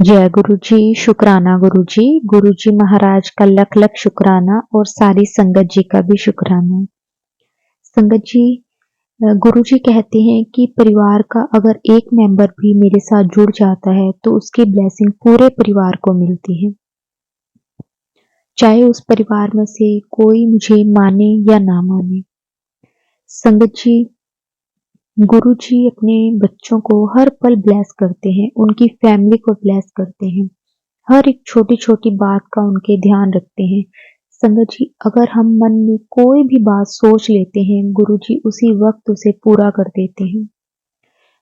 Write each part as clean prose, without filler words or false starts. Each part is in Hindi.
जय गुरु जी, शुक्राना गुरु जी महाराज का लख लख शुक्राना और सारी संगत जी का भी शुक्राना। संगत जी, गुरु जी कहते हैं कि परिवार का अगर एक मेंबर भी मेरे साथ जुड़ जाता है तो उसकी ब्लेसिंग पूरे परिवार को मिलती है, चाहे उस परिवार में से कोई मुझे माने या ना माने। संगत जी, गुरु जी अपने बच्चों को हर पल ब्लेस करते हैं, उनकी फैमिली को ब्लेस करते हैं, हर एक छोटी-छोटी बात का उनके ध्यान रखते हैं। संगत जी, अगर हम मन में कोई भी बात सोच लेते हैं, गुरुजी उसी वक़्त उसे पूरा कर देते हैं।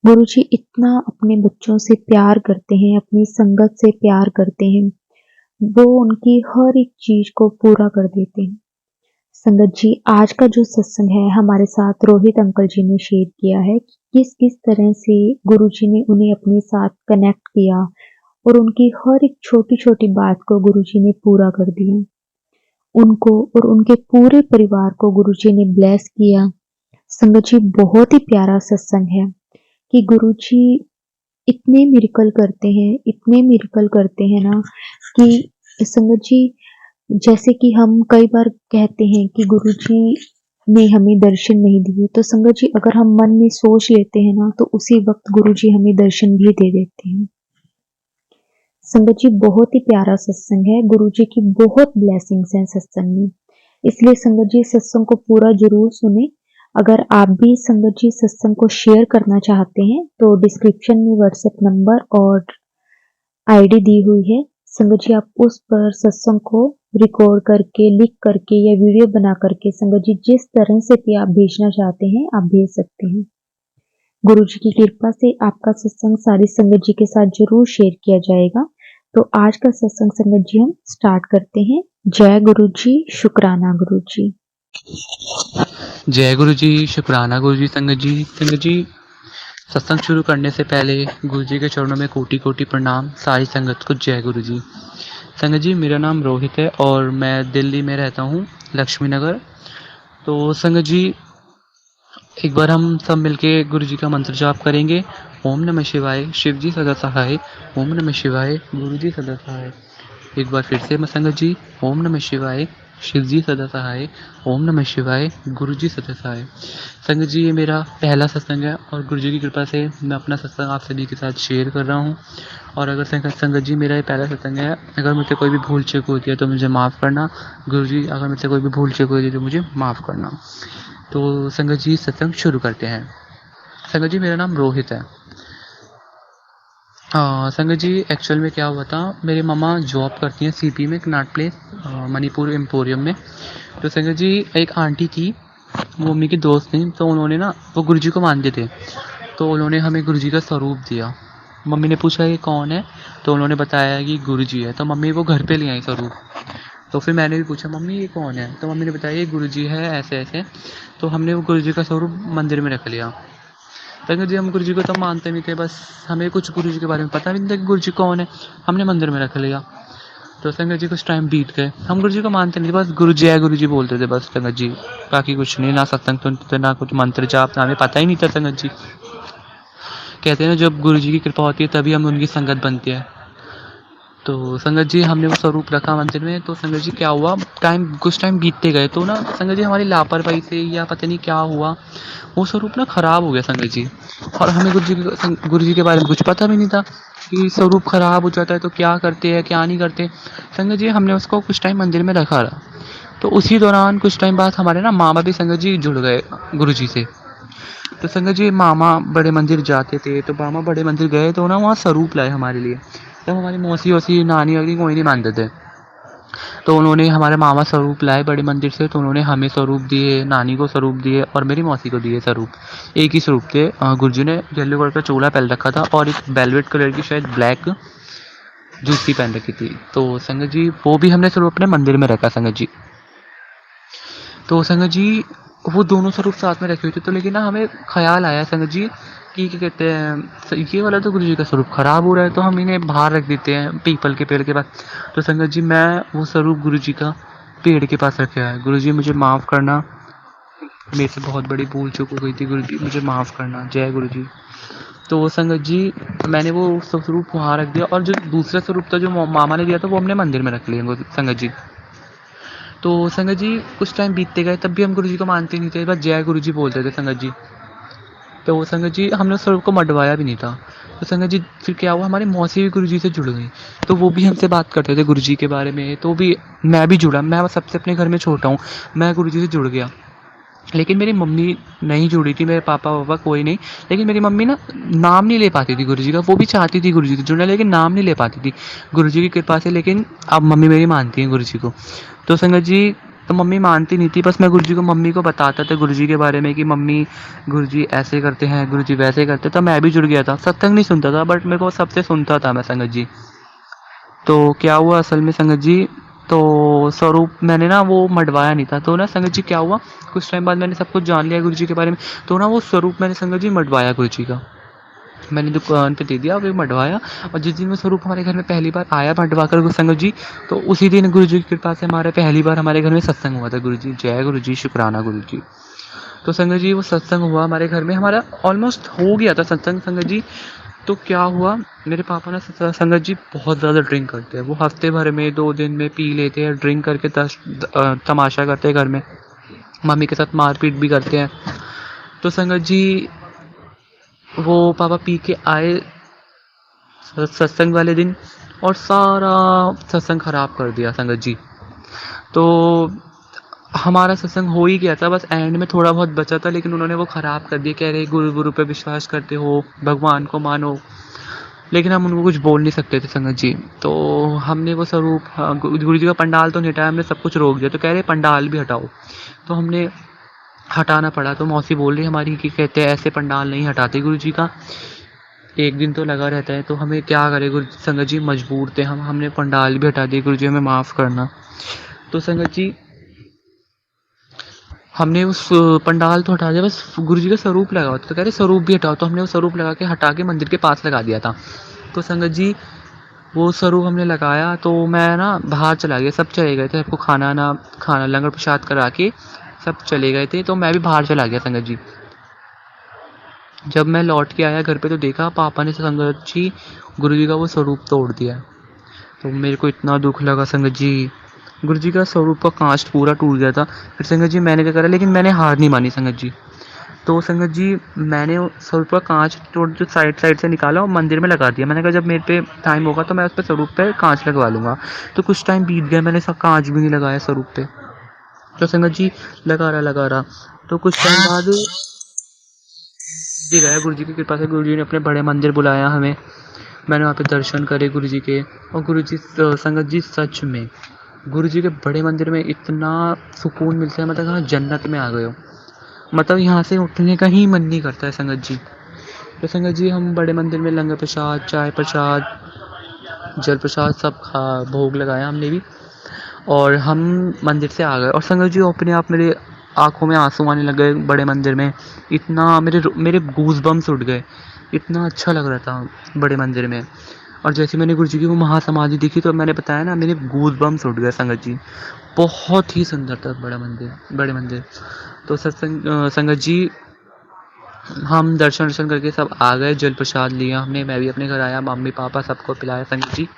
गुरुजी इतना अपने बच्चों से प्यार करते हैं, अपनी संगत से प्यार करते हैं, वो उनकी हर एक चीज़ को पूरा कर देते हैं। संगत जी, आज का जो सत्संग है हमारे साथ रोहित अंकल जी ने शेयर किया है कि किस-किस तरह से गुरुजी ने उन्हें अपने साथ कनेक्ट किया और उनकी हर एक छोटी-छोटी बात को गुरुजी ने पूरा कर दिया। उनको और उनके पूरे परिवार को गुरुजी ने ब्लेस किया। संगत जी, बहुत ही प्यारा सत्संग है कि गुरुजी इतने मिरेकल करते हैं, इतने मिरेकल करते हैं ना कि संगत जी, जैसे कि हम कई बार कहते हैं कि गुरुजी ने हमें दर्शन नहीं दिए, तो संगत जी अगर हम मन में सोच लेते हैं ना, तो उसी वक़्त गुरुजी हमें दर्शन भी दे देते हैं। संगत जी, बहुत ही प्यारा सत्संग है, गुरुजी की बहुत ब्लेसिंग्स हैं सत्संग में। इसलिए संगत जी सत्संग को पूरा ज़रूर सुनें। अगर आप भी संगत जी सत्संग को शेयर करना चाहते हैं, तो डिस्क्रिप्शन में व्हाट्सएप नंबर और आईडी दी हुई है। संगत जी आप उस पर सत्संग को रिकॉर्ड करके, लिख करके या वीडियो बना करके संगत जी जिस तरह से भी आप भेजना चाहते हैं, आप भेज सकते हैं। गुरु जी की कृपा से आपका सत्संग सारी संगत जी के साथ ज़रूर शेयर किया जाएगा। तो आज का सत्संग संगत जी हम स्टार्ट करते हैं। जय गुरु जी, शुक्राना गुरु जी। जय गुरु जी, शुक्राना गुरु जी। संगत जी सत्संग शुरू करने से पहले गुरु जी के चरणों में कोटि कोटि प्रणाम। सारी संगत को जय गुरु जी। संगत जी, मेरा नाम रोहित है और मैं दिल्ली में रहता हूँ, लक्ष्मी नगर। तो संगत जी, एक बार हम सब मिलके गुरु जी का मंत्र जाप करेंगे। ओम नमः शिवाय, शिव जी सदा सहाय। ओम नमः शिवाय, गुरु जी सदा सहाय। एक बार फिर से संगत जी, ओम नमः शिवाय, शिव जी सदा सहाय। ओम नमः शिवाय, गुरु जी सदा सहाय। संगत जी, ये मेरा पहला सत्संग है और गुरु जी की कृपा से मैं अपना सत्संग आप सभी के साथ शेयर कर रहा हूँ। और अगर संगत जी, मेरा ये पहला सत्संग है, अगर मुझसे कोई भी भूल चूक होती है तो मुझे माफ़ करना। गुरु जी, अगर मुझसे कोई भी भूल चूक होती है तो मुझे माफ़ करना। तो संगत जी, सत्संग शुरू करते हैं। संगत जी, मेरा नाम रोहित है। संगत जी, एक्चुअल में क्या हुआ था, मेरी मम्मा जॉब करती हैं सीपी में, कनॉट प्लेस, मणिपुर एम्पोरियम में। तो संगत जी, एक आंटी थी, वो मम्मी की दोस्त थी, तो उन्होंने ना, वो गुरुजी को मानते थे, तो उन्होंने हमें गुरुजी का स्वरूप दिया। मम्मी ने पूछा ये कौन है, तो उन्होंने बताया कि गुरुजी है। तो मम्मी वो घर पे ले आई स्वरूप। तो फिर मैंने भी पूछा मम्मी ये कौन है, तो मम्मी ने बताया ये गुरुजी है, ऐसे ऐसे। तो हमने वो गुरुजी का स्वरूप मंदिर में रख लिया। संगत जी, हम गुरुजी को तो मानते नहीं थे, बस हमें कुछ गुरुजी के बारे में पता भी नहीं था कि गुरुजी कौन है। हमने मंदिर में रख लिया। तो संगत जी कुछ टाइम बीत गए, हम गुरुजी को मानते नहीं थे, बस गुरुजी है गुरुजी बोलते थे बस संगत जी, बाकी कुछ नहीं, ना सत्संग सुनते थे, ना कुछ मंत्र जाप, ना हमें पता ही नहीं था संगत जी। कहते हैं ना, जब गुरुजी की कृपा होती है तभी हम उनकी संगत बनती है। तो संगत जी, हमने वो स्वरूप रखा मंदिर में। तो संगत जी, क्या हुआ, कुछ टाइम बीतते गए तो ना संगत जी, हमारी लापरवाही से या पता नहीं क्या हुआ, वो स्वरूप ना ख़राब हो गया संगत जी। और हमें गुरु जी के बारे में कुछ पता भी नहीं था कि स्वरूप ख़राब हो जाता है तो क्या करते हैं क्या नहीं करते। संगत जी, हमने उसको कुछ टाइम मंदिर में रखा रहा। तो उसी दौरान कुछ टाइम बाद हमारे ना मामा भी संगत जी जुड़ गए गुरु जी से। तो संगत जी, मामा बड़े मंदिर जाते थे, तो मामा बड़े मंदिर गए तो ना वहाँ स्वरूप लाए हमारे लिए। तो हमारी मौसी वौसी नानी वगैरह कोई नहीं मानते थे, तो उन्होंने हमारे मामा स्वरूप लाए बड़े मंदिर से। तो उन्होंने हमें स्वरूप दिए, नानी को स्वरूप दिए और मेरी मौसी को दिए स्वरूप। एक ही स्वरूप थे। गुरुजी ने येलो कलर का चोला पहन रखा था और एक वेलवेट कलर की शायद ब्लैक जूती पहन रखी थी। तो संगत जी, वो भी हमने स्वरूप अपने मंदिर में रखा संगत जी। तो संगत जी, वो दोनों स्वरूप साथ में रखे हुए थे। तो लेकिन ना हमें ख्याल आया संगत जी कि क्या कहते हैं, ये वाला तो गुरु जी का स्वरूप ख़राब हो रहा है, तो हम इन्हें बाहर रख देते हैं पीपल के पेड़ के पास। तो संगत जी, मैं वो स्वरूप गुरु जी का पेड़ के पास रखा है। गुरु जी, मुझे माफ़ करना, मेरे से बहुत बड़ी भूल चूक हो गई थी, गुरु जी मुझे माफ़ करना। जय गुरु जी। तो संगत जी मैंने वो स्वरूप वहाँ रख दिया, और जो दूसरा स्वरूप था जो मामा ने दिया था वो हमने मंदिर में रख लिया संगत जी। तो संगत जी कुछ टाइम बीतते गए, तब भी हम गुरु जी को मानते नहीं थे, बस जय गुरु जी बोलते थे संगत जी। तो संगत जी हमने उस स्वरूप को मढ़वाया भी नहीं था। तो संगत जी फिर क्या हुआ, हमारी मौसी भी गुरु जी से जुड़ गई, तो वो भी हमसे बात करते थे गुरु जी के बारे में। तो भी मैं भी जुड़ा, मैं सबसे अपने घर में छोटा हूँ, मैं गुरु जी से जुड़ गया। लेकिन मेरी मम्मी नहीं जुड़ी थी, मेरे पापा वापा कोई नहीं। लेकिन मेरी मम्मी ना नाम नहीं ले पाती थी गुरु जी का, वो भी चाहती थी गुरु जी से जुड़ना, लेकिन नाम नहीं ले पाती थी गुरु जी की कृपा से। लेकिन अब मम्मी मेरी मानती है गुरु जी को। तो संगत जी तो मम्मी मानती नहीं थी, बस मैं गुरु जी को मम्मी को बताता था गुरु जी के बारे में कि मम्मी गुरु जी ऐसे करते हैं, गुरु जी वैसे करते। तो मैं भी जुड़ गया था, सत्संग नहीं सुनता था बट मेरे को सबसे सुनता था मैं संगत जी। तो क्या हुआ असल में संगत जी, तो स्वरूप मैंने ना वो मढ़वाया नहीं था। तो ना संगत जी क्या हुआ, कुछ टाइम बाद मैंने सब कुछ जान लिया गुरु जी के बारे में। तो ना वो स्वरूप मैंने संगत जी मढ़वाया गुरु जी का, मैंने दुकान पे दे दिया, फिर मढ़वाया। और जिस दिन वो स्वरूप हमारे घर में पहली बार आया मढ़वा कर संगत जी, तो उसी दिन गुरु जी की कृपा से हमारे पहली बार हमारे घर में सत्संग हुआ था। गुरु जी जय गुरु जी, शुक्राना गुरु जी। तो संगत जी वो सत्संग हुआ हमारे घर में, हमारा ऑलमोस्ट हो गया था सत्संग संगत जी। तो क्या हुआ, मेरे पापा ना संगत जी बहुत ज़्यादा ड्रिंक करते हैं, वो हफ्ते भर में 2 दिन में पी लेते हैं, ड्रिंक करके तमाशा करते हैं घर में, मम्मी के साथ मारपीट भी करते हैं। तो संगत जी वो पापा पी के आए सत्संग वाले दिन, और सारा सत्संग खराब कर दिया संगत जी। तो हमारा सत्संग हो ही गया था, बस एंड में थोड़ा बहुत बचा था, लेकिन उन्होंने वो ख़राब कर दिया। कह रहे गुरु गुरु पे विश्वास करते हो, भगवान को मानो। लेकिन हम उनको कुछ बोल नहीं सकते थे संगत जी। तो हमने वो स्वरूप गुरु जी का पंडाल तो नहीं हटाया, हमने सब कुछ रोक दिया। तो कह रहे पंडाल भी हटाओ, तो हमने हटाना पड़ा। तो मौसी बोल रही हमारी कि कहते हैं ऐसे पंडाल नहीं हटाते गुरु जी का, एक दिन तो लगा रहता है। तो हमें क्या करें गुरु संगत जी, मजबूर थे हम, हमने पंडाल भी हटा दिए, गुरु जी हमें माफ़ करना। तो संगत जी हमने उस पंडाल तो हटा दिया, बस गुरु जी का स्वरूप लगा हुआ था। तो कह रहे स्वरूप भी हटाओ, तो हमने वो स्वरूप हटा के मंदिर के पास लगा दिया था। तो संगत जी वो स्वरूप हमने लगाया, तो मैं ना बाहर चला गया, सब चले गए थे, सबको खाना लंगर प्रसाद करा के सब चले गए थे। तो मैं भी बाहर चला गया संगत जी। जब मैं लौट के आया घर पे, तो देखा पापा ने संगत जी गुरु जी का वो स्वरूप तोड़ दिया। तो मेरे को इतना दुख लगा संगत जी, गुरु जी का स्वरूप का कांच पूरा टूट गया था। फिर संगत जी मैंने क्या करा, लेकिन मैंने हार नहीं मानी संगत जी। तो संगत जी मैंने स्वरूप का कांच तोड़ जो साइड से निकाला और मंदिर में लगा दिया। मैंने कहा जब मेरे पे टाइम होगा तो मैं उस पर स्वरूप पे कांच लगवा लूँगा। तो कुछ टाइम बीत गया, मैंने सब कांच भी नहीं लगाया स्वरूप पे। तो संगत जी लगा रहा। तो कुछ टाइम बाद जी गया, गुरु जी की कृपा से गुरु जी ने अपने बड़े मंदिर बुलाया हमें। मैंने वहाँ पे दर्शन करे गुरु जी के। और गुरु जी संगत जी सच में गुरु जी के बड़े मंदिर में इतना सुकून मिलता है, मतलब कहाँ जन्नत में आ गए हो, मतलब यहाँ से उठने का ही मन नहीं करता है संगत जी। तो संगत जी हम बड़े मंदिर में लंगर प्रसाद, चाय प्रसाद, जल प्रसाद सब भोग लगाया हमने भी, और हम मंदिर से आ गए। और संगत जी अपने आप मेरे आंखों में आंसू आने लग गए बड़े मंदिर में, इतना मेरे गूज बम्स उठ गए, इतना अच्छा लग रहा था बड़े मंदिर में। और जैसे मैंने गुरु जी की वो महासमाधि देखी, तो मैंने बताया ना मेरे गूज बम्स उठ गए संगत जी, बहुत ही सुंदर था बड़े मंदिर। तो संगत जी हम दर्शन करके सब आ गए, जल प्रसाद लिया हमने, मैं भी अपने घर आया, मम्मी पापा सबको पिलाया संगत जी।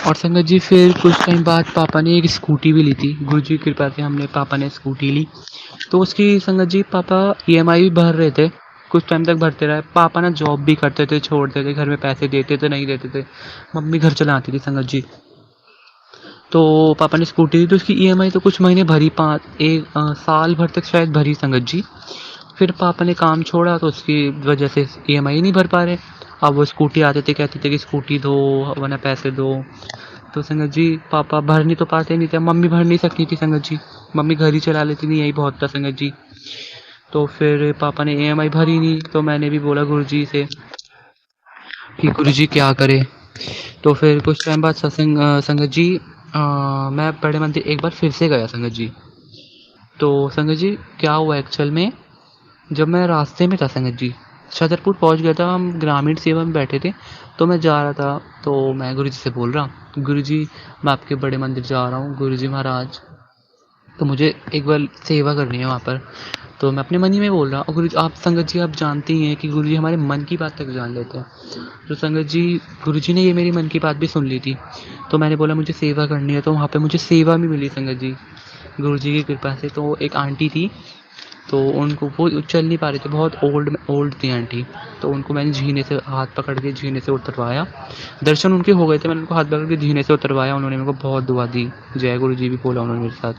और संगत जी फिर कुछ टाइम बाद पापा ने एक स्कूटी भी ली थी, गुरु जी की कृपा से पापा ने स्कूटी ली। तो उसकी संगत जी पापा EMI भी भर रहे थे, कुछ टाइम तक भरते रहे। पापा ना जॉब भी करते थे, छोड़ते थे, घर में पैसे देते थे नहीं देते थे, मम्मी घर चलाती थी संगत जी। तो पापा ने स्कूटी ली, तो उसकी EMI तो कुछ महीने भरी, साल भर तक शायद भरी संगत जी। फिर पापा ने काम छोड़ा, तो उसकी वजह से EMI नहीं भर पा रहे। अब वो स्कूटी आते थे, कहते थे कि स्कूटी दो वरना पैसे दो। तो संगत जी पापा भर नहीं तो पाते नहीं थे, मम्मी भर नहीं सकती थी संगत जी, मम्मी घर ही चला लेती थी, यही बहुत था संगत जी। तो फिर पापा ने EMI भरी नहीं, तो मैंने भी बोला गुरु जी से कि गुरु जी क्या करे। तो फिर कुछ टाइम बाद संगत जी मैं बड़े मंदिर एक बार फिर से गया संगत जी। तो संगत जी क्या हुआ एक्चुअल में, जब मैं रास्ते में था संगत जी, छतरपुर पहुंच गया था, हम ग्रामीण सेवा में बैठे थे। तो मैं जा रहा था, तो मैं गुरु जी से बोल रहा, गुरु जी मैं आपके बड़े मंदिर जा रहा हूँ गुरु जी महाराज, तो मुझे एक बार सेवा करनी है वहाँ पर। तो मैं अपने मन ही में बोल रहा, और गुरु आप संगत जी आप जानते ही हैं कि गुरु जी हमारे मन की बात तक जान लेते हैं। तो संगत जी गुरु जी ने ये मेरी मन की बात भी सुन ली थी। तो मैंने बोला मुझे सेवा करनी है, तो वहाँ पे मुझे सेवा भी मिली संगत जी, गुरु जी की कृपा से। तो एक आंटी थी, तो उनको वो चल नहीं पा रहे थे, बहुत ओल्ड थी आंटी। तो उनको मैंने झीने से हाथ पकड़ के झीने से उतरवाया। दर्शन उनके हो गए थे, मैंने उनको हाथ पकड़ के झीने से उतरवाया। उन्होंने मेरे को बहुत दुआ दी, जय गुरु जी भी बोला उन्होंने मेरे साथ।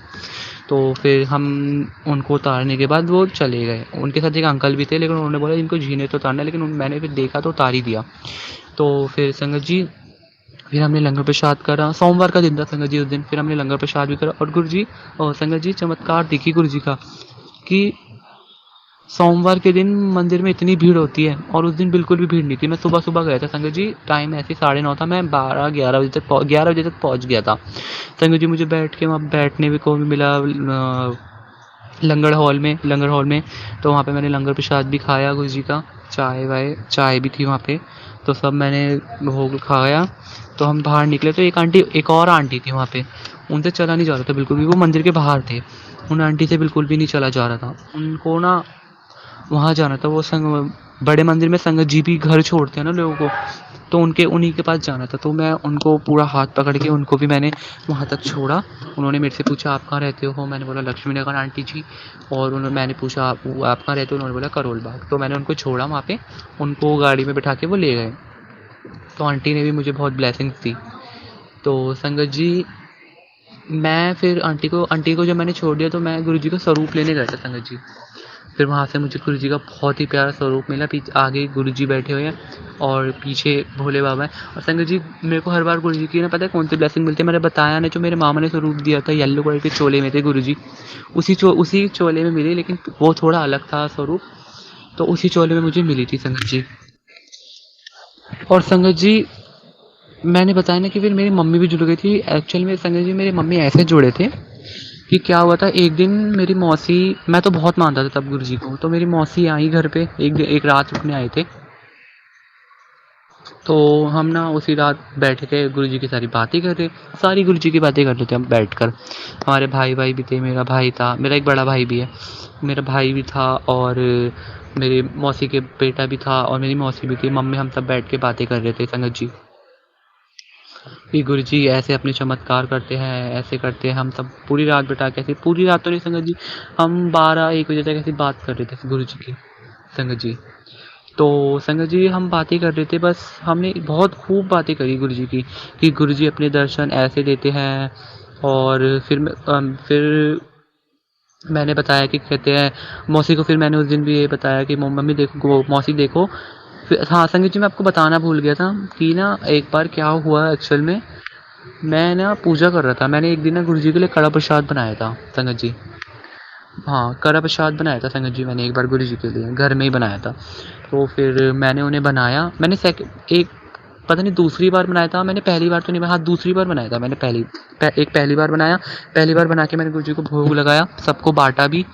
तो फिर हम उनको उतारने के बाद वो चले गए। उनके साथ एक अंकल भी थे, लेकिन उन्होंने बोला इनको झीने तो उतारना है, लेकिन मैंने फिर देखा तो उतार ही दिया। तो फिर संगत जी फिर हमने लंगर प्रसाद करा। सोमवार का दिन था संगत जी उस दिन। फिर हमने लंगर प्रसाद भी करा, और गुरु जी और संगत जी चमत्कार देखी गुरु जी का कि सोमवार के दिन मंदिर में इतनी भीड़ होती है, और उस दिन बिल्कुल भी भीड़ नहीं थी। मैं सुबह गया था संगत जी, टाइम ऐसे 9:30 था, मैं 11 बजे तक पहुंच गया था संगत जी। मुझे बैठ के वहाँ बैठने को भी मिला लंगर हॉल में। तो वहाँ पे मैंने लंगर प्रसाद भी खाया गुरु जी का, चाय भी थी वहाँ पे। तो सब मैंने भोग खाया। तो हम बाहर निकले तो एक और आंटी थी वहाँ पे, उनसे चला नहीं जा रहा था बिल्कुल भी, वो मंदिर के बाहर थे। उन आंटी से बिल्कुल भी नहीं चला जा रहा था। उनको ना वहाँ जाना था, वो बड़े मंदिर में संगत जी भी घर छोड़ते हैं ना लोगों को, तो उन्हीं के पास जाना था। तो मैं उनको पूरा हाथ पकड़ के उनको भी मैंने वहाँ तक छोड़ा। उन्होंने मेरे से पूछा आप कहाँ रहते हो? मैंने बोला लक्ष्मी नगर आंटी जी। और मैंने पूछा आप कहाँ रहते हो? उन्होंने बोला करोल बाग। तो मैंने उनको छोड़ा वहाँ पे, उनको गाड़ी में बिठा के वो ले गए। तो आंटी ने भी मुझे बहुत ब्लेसिंग्स दी। तो संगत जी मैं फिर आंटी को जब मैंने छोड़ दिया, तो मैं गुरु जी का स्वरूप लेने गया था संगत जी। फिर वहाँ से मुझे गुरु जी का बहुत ही प्यारा स्वरूप मिला। पीछे आगे गुरु जी बैठे हुए हैं और पीछे भोले बाबा हैं। और संगत जी मेरे को हर बार गुरु जी की ना पता है कौन सी ब्लेसिंग मिलती है? मैंने बताया ना, जो मेरे मामा ने स्वरूप दिया था येलो कलर के चोले में थे गुरु जी, उसी चोले में मिली, लेकिन वो थोड़ा अलग था स्वरूप, तो उसी चोले में मुझे मिली थी संगत जी। और संगत जी मैंने बताया ना कि फिर मेरी मम्मी भी जुड़ गई थी। एक्चुअल में संगत जी मेरी मम्मी ऐसे जुड़े थे कि क्या हुआ था, एक दिन मेरी मौसी, मैं तो बहुत मानता था तब गुरु जी को, तो मेरी मौसी आई घर पे, एक रात रुकने आए थे। तो हम ना उसी रात बैठ के गुरु जी की सारी बातें कर रहे, सारी गुरु जी की बातें कर रहे थे हम बैठ कर। हमारे भाई भी थे, मेरा भाई था, मेरा एक बड़ा भाई भी है, मेरा भाई भी था, और मेरी मौसी के बेटा भी था, और मेरी मौसी भी थी। मम्मी हम सब बैठ के बातें कर रहे थे संगत जी कि गुरु जी ऐसे अपने चमत्कार करते हैं, ऐसे करते हैं। हम सब पूरी रात बिठा के, ऐसे पूरी रात तो नहीं संगत जी, हम 12-1 बजे तक ऐसी बात कर रहे थे गुरु जी की संगत जी। तो संगत जी हम बातें कर रहे थे, बस हमने बहुत खूब बातें करी गुरु जी की कि गुरु जी अपने दर्शन ऐसे देते हैं। और फिर मैंने बताया कि कहते हैं मौसी को, फिर मैंने उस दिन भी ये बताया कि मम्मी देखो, मौसी देखो। फिर हाँ संगत जी मैं आपको बताना भूल गया था कि ना एक बार क्या हुआ एक्चुअल में, मैं ना पूजा कर रहा था। मैंने एक दिन ना गुरु जी के लिए कड़ा प्रसाद बनाया था संगत जी। हाँ, कड़ा प्रसाद बनाया था संगत जी, मैंने एक बार गुरु जी के लिए घर में ही बनाया था। तो फिर मैंने उन्हें बनाया, मैंने एक पता नहीं दूसरी बार बनाया था, मैंने पहली बार तो नहीं, हाँ दूसरी बार बनाया था मैंने। पहली बार बनाया, पहली बार बना के मैंने गुरु जी को भोग लगाया, सबको बांटा भी।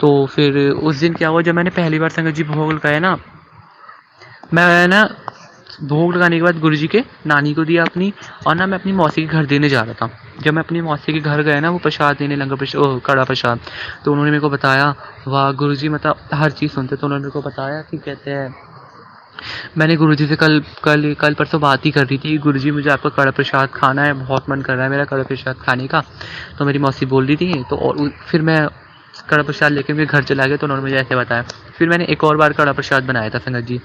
तो फिर उस दिन क्या हुआ, जब मैंने पहली बार संगत जी भोग लगाया ना, मैं ना भोग लगाने के बाद गुरु जी के नानी को दिया अपनी, और ना मैं अपनी मौसी के घर देने जा रहा था। जब मैं अपनी मौसी के घर गया ना, वो प्रसाद देने, कड़ा प्रसाद, तो उन्होंने मेरे को बताया, वाह गुरु जी मतलब हर चीज़ सुनते। तो उन्होंने मेरे को बताया कि कहते हैं, मैंने गुरु जी से कल परसों बात ही कर रही थी, गुरु जी मुझे आपका कड़ा प्रसाद खाना है, बहुत मन कर रहा है मेरा कड़ा प्रसाद खाने का। तो मेरी मौसी बोल रही थी, तो और फिर मैं कड़ा प्रसाद लेके मेरे घर चला गया। तो उन्होंने मुझे ऐसे बताया। फिर मैंने एक और बार कड़ा प्रसाद बनाया था संगत जी।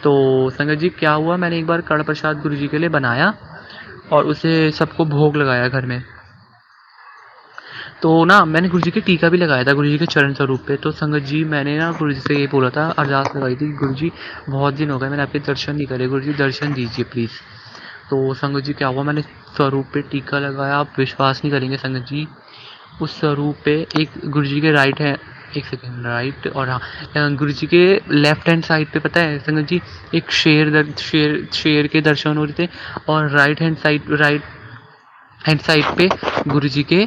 तो संगत जी क्या हुआ, मैंने एक बार कड़ा प्रसाद गुरु जी के लिए बनाया और उसे सबको भोग लगाया घर में। तो ना मैंने गुरु जी की टीका भी लगाया था गुरु जी के चरण स्वरूप पे। तो संगत जी मैंने ना गुरु जी से ये बोला था, अरदास लगाई थी, गुरु जी बहुत दिन हो गए मैंने आपके दर्शन नहीं करे, गुरु जी दर्शन दीजिए प्लीज़। तो संगत जी क्या हुआ, मैंने स्वरूप पे टीका लगाया, आप विश्वास नहीं करेंगे संगत जी, उस स्वरूप पे एक गुरु जी के राइट है, एक सेकेंड, राइट और हाँ गुरु जी के लेफ्ट हैंड साइड पे पता है संगत जी, एक शेर के दर्शन हो रहे थे, और राइट हैंड साइड पे गुरु जी के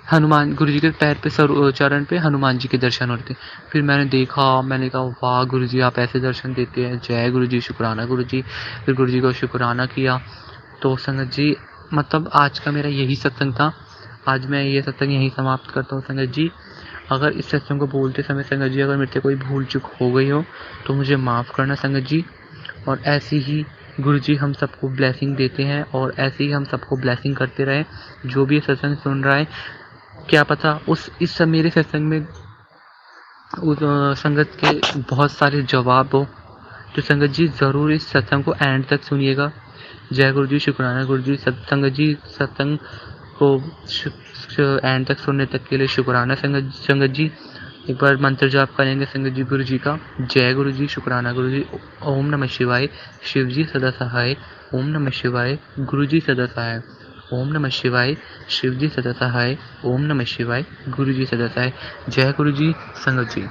गुरु जी के पैर पे चरण पे हनुमान जी के दर्शन हो रहे थे। फिर मैंने देखा, मैंने कहा वाह गुरु जी आप ऐसे दर्शन देते हैं, जय गुरु जी, शुक्राना गुरु जी। फिर गुरु जी को शुक्राना किया। तो संगत जी मतलब आज का मेरा यही सत्संग था। आज मैं ये सत्संग यहीं समाप्त करता हूँ संगत जी। अगर इस सत्संग को बोलते समय संगत जी अगर मेरे से कोई भूल चूक हो गई हो तो मुझे माफ़ करना संगत जी। और ऐसी ही गुरु जी हम सबको ब्लेसिंग देते हैं और ऐसे ही हम सबको ब्लेसिंग करते रहें। जो भी ये सत्संग सुन रहा है, क्या पता इस सब मेरे सत्संग में उस संगत के बहुत सारे जवाब हो। तो संगत जी ज़रूर इस सत्संग को एंड तक सुनिएगा। जय गुरु जी, शुक्राना गुरु जी। संगत जी सत्संग को एंड तक सुनने तक के लिए शुक्राना संगत जी। एक बार मंत्र जाप करेंगे संगत जी गुरु जी का। जय गुरु जी, शुक्राना गुरु जी। ओम नमः शिवाय, शिव जी सदा सहाय। ओम नमः शिवाय, गुरु जी सदा सहाय। ओम नमः शिवाय, शिव जी सदा सहाय। ओम नमः शिवाय, गुरु जी सदा सहाय। जय गुरु जी संगत जी।